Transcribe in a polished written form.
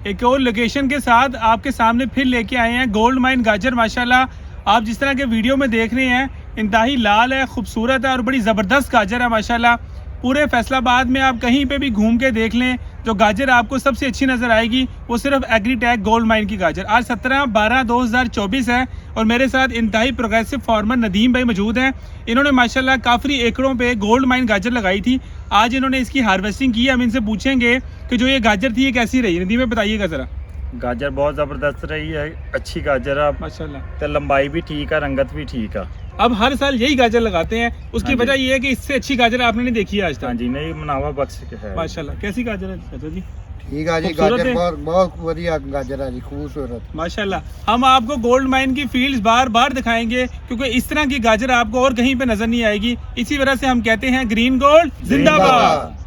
एक और लोकेशन के साथ आपके सामने फिर लेके आए हैं गोल्ड माइन गाजर। माशाल्लाह आप जिस तरह के वीडियो में देख रहे हैं इंतहाई लाल है, खूबसूरत है और बड़ी ज़बरदस्त गाजर है माशाल्लाह। पूरे फैसलाबाद में आप कहीं पे भी घूम के देख लें, जो गाजर आपको सबसे अच्छी नज़र आएगी वो सिर्फ एग्री टैग गोल्ड माइन की गाजर। आज 17/12/2024 है और मेरे साथ इंतहाई प्रोग्रेसिव फार्मर नदीम भाई मौजूद हैं। इन्होंने माशाल्लाह काफ़ी एकड़ों पे गोल्ड माइन गाजर लगाई थी। आज इन्होंने इसकी हार्वेस्टिंग की। हम इनसे पूछेंगे कि जो ये गाजर थी ये कैसी रही। नदीम भाई बताइएगा ज़रा। गाजर बहुत ज़बरदस्त रही है, अच्छी गाजर है माशाल्लाह, तो लंबाई भी ठीक है, रंगत भी ठीक है। अब हर साल यही गाजर लगाते हैं, उसकी वजह ये है कि इससे अच्छी गाजर आपने नहीं देखी है आज तक। हाँ जी, नहीं मुनाफा बख्श है माशाल्लाह। कैसी गाजर है चाचा जी? ठीक है जी, गाजर बहुत बढ़िया गाजर है जी, खूबसूरत माशाल्लाह। हम आपको गोल्ड माइन की फील्ड्स बार बार दिखाएंगे क्योंकि इस तरह की गाजर आपको और कहीं पे नजर नहीं आएगी। इसी वजह से हम कहते हैं ग्रीन गोल्ड जिंदाबाद।